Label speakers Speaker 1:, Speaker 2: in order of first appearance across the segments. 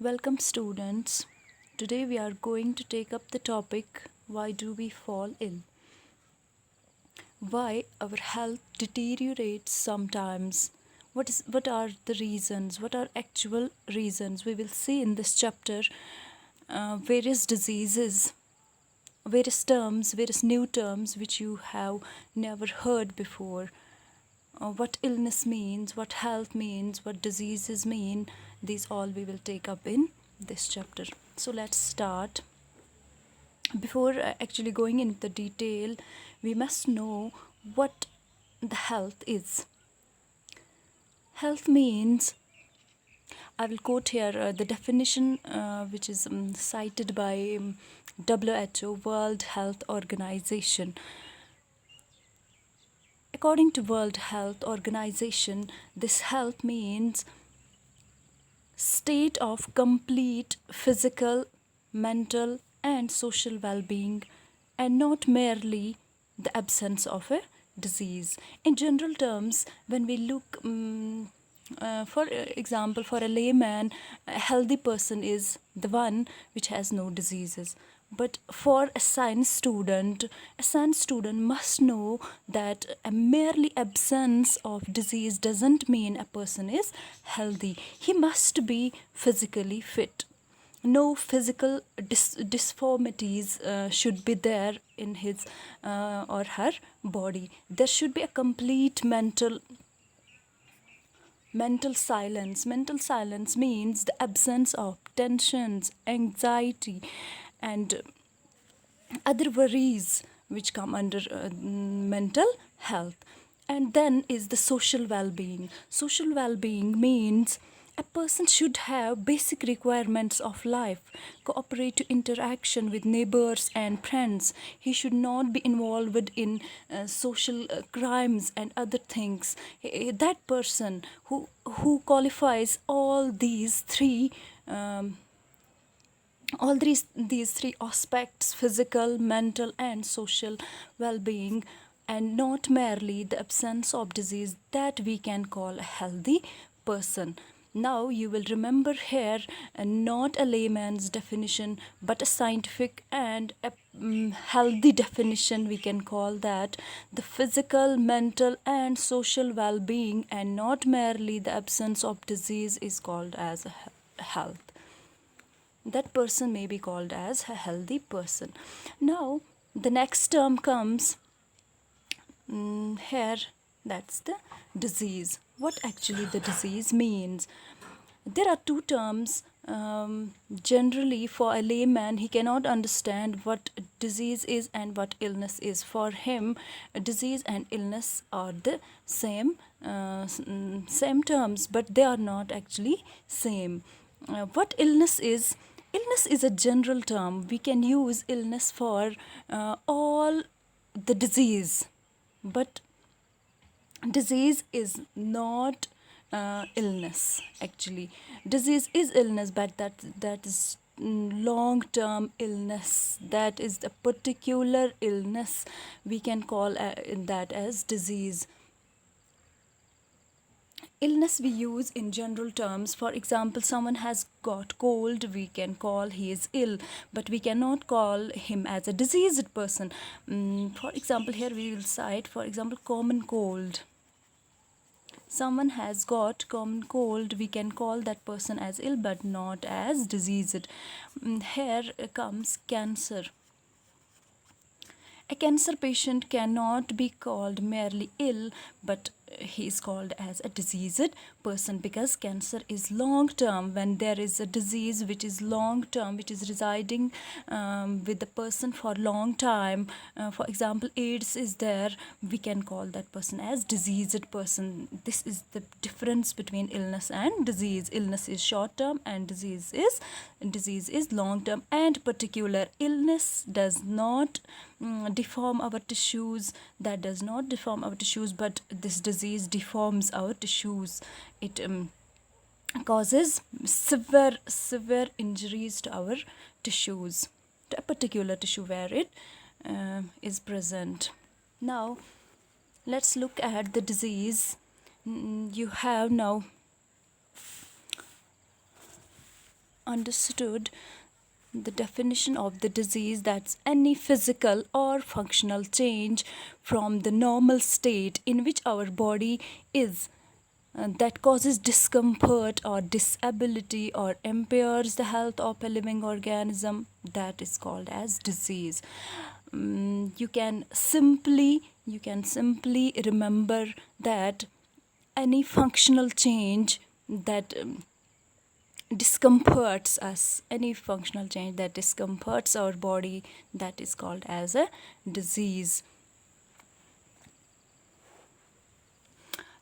Speaker 1: Welcome, students. Today we are going to take up the topic, why do we fall ill? Why our health deteriorates sometimes? What are the reasons? What are actual reasons? We will see in this chapter various diseases, various new terms which you have never heard before. What illness means, what health means, what diseases mean, these all we will take up in this chapter. So let's start. Before actually going into the detail, we must know what the health is. Health means, I will quote here the definition which is cited by WHO, World Health Organization. According to World Health Organization, this health means state of complete physical, mental, and social well-being, and not merely the absence of a disease. In general terms, when we look, for example, for a layman, a healthy person is the one which has no diseases. But for a science student must know that a merely absence of disease doesn't mean a person is healthy. He must be physically fit. No physical disformities should be there in his or her body. There should be a complete mental silence. Mental silence means the absence of tensions, anxiety, and other worries which come under mental health. And then is the social well-being. Social well-being means a person should have basic requirements of life, cooperative interaction with neighbors and friends. He should not be involved in social crimes and other things. That person who qualifies all these three aspects, physical, mental, and social well-being, and not merely the absence of disease, that we can call a healthy person. Now you will remember here not a layman's definition but a scientific and a healthy definition. We can call that the physical, mental, and social well-being, and not merely the absence of disease, is called as a health. That person may be called as a healthy person. Now the next term comes here, that's the disease. What actually the disease means? There are two terms. Generally, for a layman, he cannot understand what disease is and what illness is. For him, disease and illness are the same terms, but they are not actually same. What illness is? Illness is a general term. We can use illness for all the disease, but disease is not illness. Actually, disease is illness, but that is long term illness. That is a particular illness. We can call that as disease. Illness we use in general terms. For example, someone has got cold, we can call he is ill, but we cannot call him as a diseased person. For example, here we will cite, for example, common cold. Someone has got common cold, we can call that person as ill but not as diseased. Here comes cancer. A cancer patient cannot be called merely ill, but he is called as a diseased person, because cancer is long term. When there is a disease which is long term, which is residing with the person for long time, for example, AIDS is there, we can call that person as diseased person. This is the difference between illness and disease. Illness is short term and disease is long term and particular. Illness does not deform our tissues. That does not deform our tissues, but this disease deforms our tissues. It causes severe injuries to our tissues, to a particular tissue where it is present. Now let's look at the disease. You have now understood the definition of the disease, that's any physical or functional change from the normal state in which our body is, that causes discomfort or disability or impairs the health of a living organism, that is called as disease. You can simply remember that any functional change that discomforts us, any functional change that discomforts our body, that is called as a disease.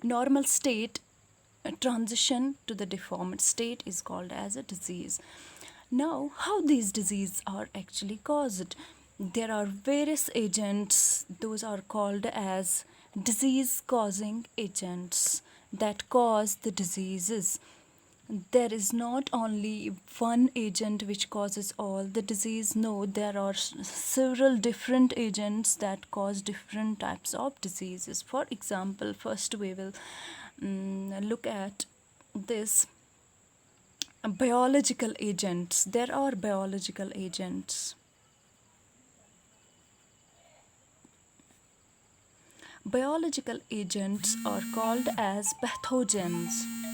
Speaker 1: Normal state transition to the deformed state is called as a disease. Now, how these diseases are actually caused? There are various agents, those are called as disease causing agents that cause the diseases. There is not only one agent which causes all the disease. No, there are several different agents that cause different types of diseases. For example, first we will look at this biological agents. There are biological agents. Biological agents are called as pathogens.